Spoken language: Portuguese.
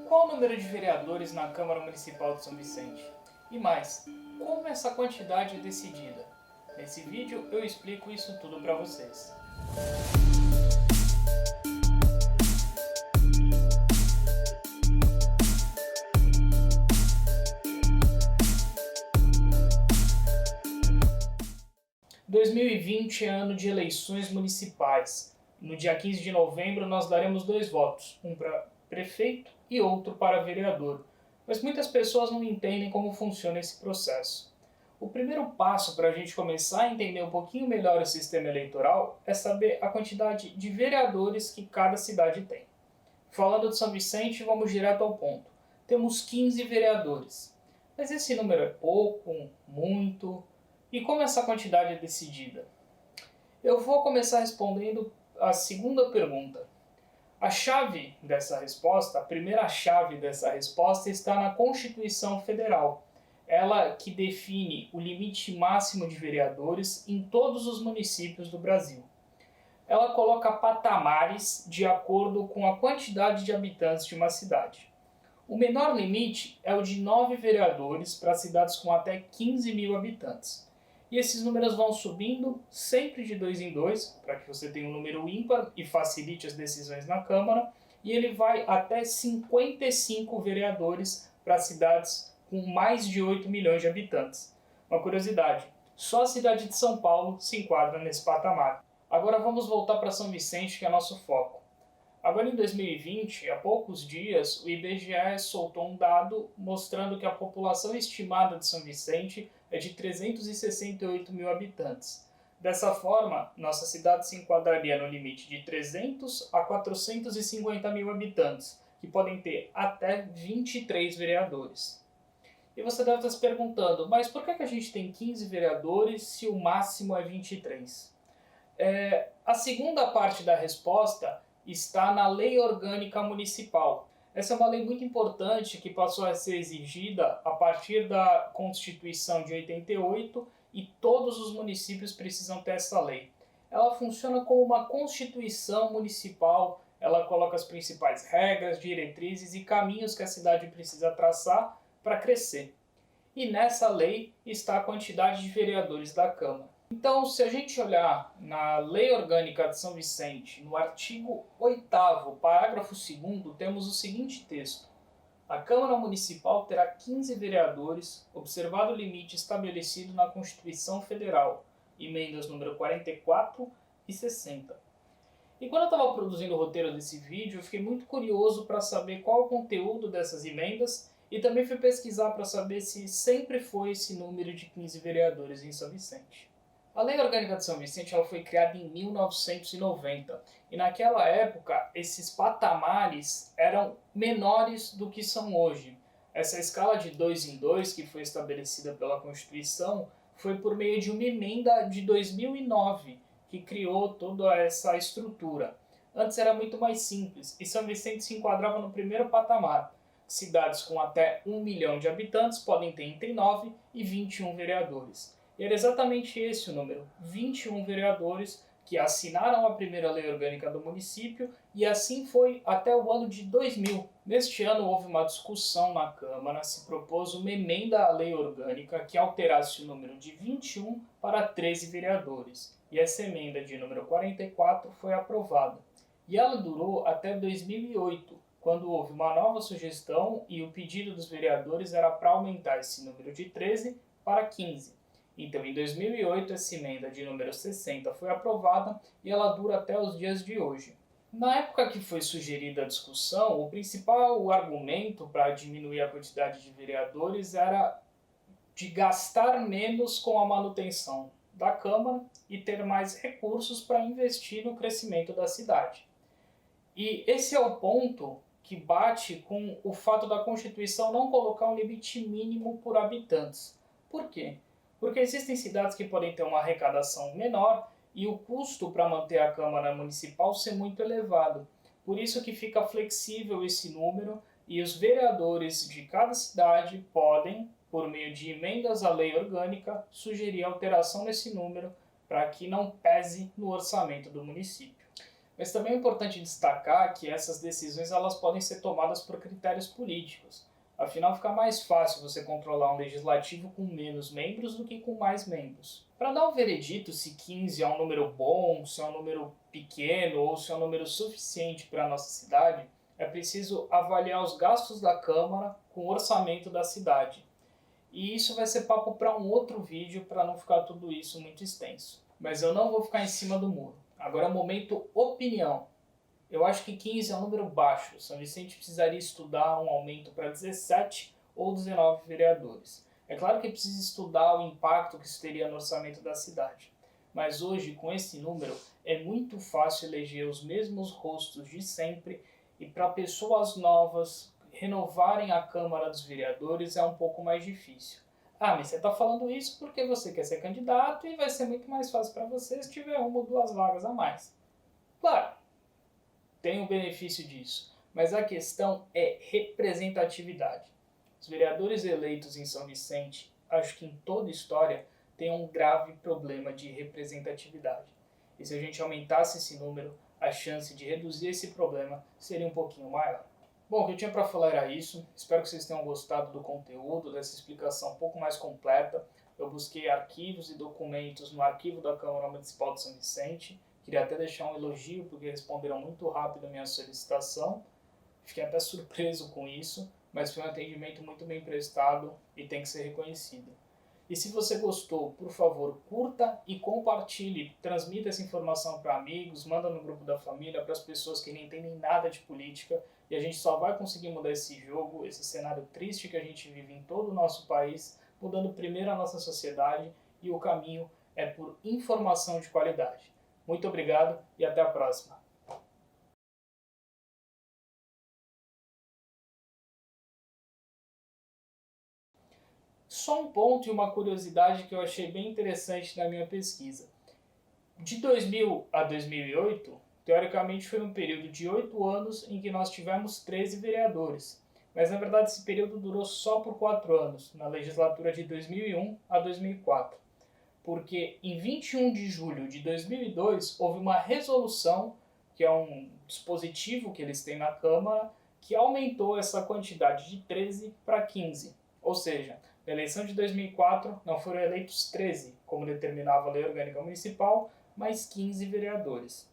Qual o número de vereadores na Câmara Municipal de São Vicente? E mais, como essa quantidade é decidida? Nesse vídeo eu explico isso tudo para vocês. Em 2020 é ano de eleições municipais. No dia 15 de novembro nós daremos 2 votos, um para prefeito e outro para vereador. Mas muitas pessoas não entendem como funciona esse processo. O primeiro passo para a gente começar a entender um pouquinho melhor o sistema eleitoral é saber a quantidade de vereadores que cada cidade tem. Falando de São Vicente, vamos direto ao ponto. Temos 15 vereadores. Mas esse número é pouco, muito? E como essa quantidade é decidida? Eu vou começar respondendo a segunda pergunta. A chave dessa resposta, a primeira chave dessa resposta está na Constituição Federal. Ela que define o limite máximo de vereadores em todos os municípios do Brasil. Ela coloca patamares de acordo com a quantidade de habitantes de uma cidade. O menor limite é o de 9 vereadores para cidades com até 15 mil habitantes. E esses números vão subindo sempre de 2 em 2, para que você tenha um número ímpar e facilite as decisões na Câmara, e ele vai até 55 vereadores para cidades com mais de 8 milhões de habitantes. Uma curiosidade, só a cidade de São Paulo se enquadra nesse patamar. Agora vamos voltar para São Vicente, que é nosso foco. Agora em 2020, há poucos dias, o IBGE soltou um dado mostrando que a população estimada de São Vicente é de 368 mil habitantes. Dessa forma, nossa cidade se enquadraria no limite de 300 a 450 mil habitantes, que podem ter até 23 vereadores. E você deve estar se perguntando, mas por que a gente tem 15 vereadores se o máximo é 23? A segunda parte da resposta está na Lei Orgânica Municipal. Essa é uma lei muito importante que passou a ser exigida a partir da Constituição de 88 e todos os municípios precisam ter essa lei. Ela funciona como uma Constituição municipal, ela coloca as principais regras, diretrizes e caminhos que a cidade precisa traçar para crescer. E nessa lei está a quantidade de vereadores da Câmara. Então, se a gente olhar na Lei Orgânica de São Vicente, no artigo 8º, parágrafo 2º, temos o seguinte texto. A Câmara Municipal terá 15 vereadores, observado o limite estabelecido na Constituição Federal, emendas número 44 e 60. E quando eu estava produzindo o roteiro desse vídeo, eu fiquei muito curioso para saber qual é o conteúdo dessas emendas e também fui pesquisar para saber se sempre foi esse número de 15 vereadores em São Vicente. A Lei Orgânica de São Vicente ela foi criada em 1990 e naquela época esses patamares eram menores do que são hoje. Essa escala de 2 em 2 que foi estabelecida pela Constituição foi por meio de uma emenda de 2009 que criou toda essa estrutura. Antes era muito mais simples e São Vicente se enquadrava no primeiro patamar. Cidades com até 1 milhão de habitantes podem ter entre 9 e 21 vereadores. E era exatamente esse o número, 21 vereadores que assinaram a primeira lei orgânica do município e assim foi até o ano de 2000. Neste ano houve uma discussão na Câmara, se propôs uma emenda à lei orgânica que alterasse o número de 21 para 13 vereadores. E essa emenda de número 44 foi aprovada. E ela durou até 2008, quando houve uma nova sugestão e o pedido dos vereadores era para aumentar esse número de 13 para 15. Então, em 2008, essa emenda de número 60 foi aprovada e ela dura até os dias de hoje. Na época que foi sugerida a discussão, o principal argumento para diminuir a quantidade de vereadores era de gastar menos com a manutenção da Câmara e ter mais recursos para investir no crescimento da cidade. E esse é o ponto que bate com o fato da Constituição não colocar um limite mínimo por habitantes. Por quê? Porque existem cidades que podem ter uma arrecadação menor e o custo para manter a Câmara Municipal ser muito elevado. Por isso que fica flexível esse número e os vereadores de cada cidade podem, por meio de emendas à lei orgânica, sugerir alteração nesse número para que não pese no orçamento do município. Mas também é importante destacar que essas decisões elas podem ser tomadas por critérios políticos. Afinal, fica mais fácil você controlar um legislativo com menos membros do que com mais membros. Para dar um veredito se 15 é um número bom, se é um número pequeno ou se é um número suficiente para a nossa cidade, é preciso avaliar os gastos da Câmara com o orçamento da cidade. E isso vai ser papo para um outro vídeo para não ficar tudo isso muito extenso. Mas eu não vou ficar em cima do muro. Agora é o momento opinião. Eu acho que 15 é um número baixo. São Vicente precisaria estudar um aumento para 17 ou 19 vereadores. É claro que precisa estudar o impacto que isso teria no orçamento da cidade. Mas hoje, com esse número, é muito fácil eleger os mesmos rostos de sempre e para pessoas novas renovarem a Câmara dos Vereadores é um pouco mais difícil. Ah, mas você está falando isso porque você quer ser candidato e vai ser muito mais fácil para você se tiver uma ou duas vagas a mais. Claro, tem o benefício disso, mas a questão é representatividade. Os vereadores eleitos em São Vicente, acho que em toda a história, têm um grave problema de representatividade. E se a gente aumentasse esse número, a chance de reduzir esse problema seria um pouquinho maior. Bom, o que eu tinha para falar era isso. Espero que vocês tenham gostado do conteúdo, dessa explicação um pouco mais completa. Eu busquei arquivos e documentos no arquivo da Câmara Municipal de São Vicente. Queria até deixar um elogio, porque responderam muito rápido a minha solicitação. Fiquei até surpreso com isso, mas foi um atendimento muito bem prestado e tem que ser reconhecido. E se você gostou, por favor, curta e compartilhe, transmita essa informação para amigos, manda no grupo da família, para as pessoas que não entendem nada de política, e a gente só vai conseguir mudar esse jogo, esse cenário triste que a gente vive em todo o nosso país, mudando primeiro a nossa sociedade, e o caminho é por informação de qualidade. Muito obrigado e até a próxima. Só um ponto e uma curiosidade que eu achei bem interessante na minha pesquisa. De 2000 a 2008, teoricamente foi um período de 8 anos em que nós tivemos 13 vereadores. Mas na verdade esse período durou só por 4 anos, na legislatura de 2001 a 2004. Porque em 21 de julho de 2002 houve uma resolução, que é um dispositivo que eles têm na Câmara, que aumentou essa quantidade de 13 para 15. Ou seja, na eleição de 2004 não foram eleitos 13, como determinava a Lei Orgânica Municipal, mas 15 vereadores.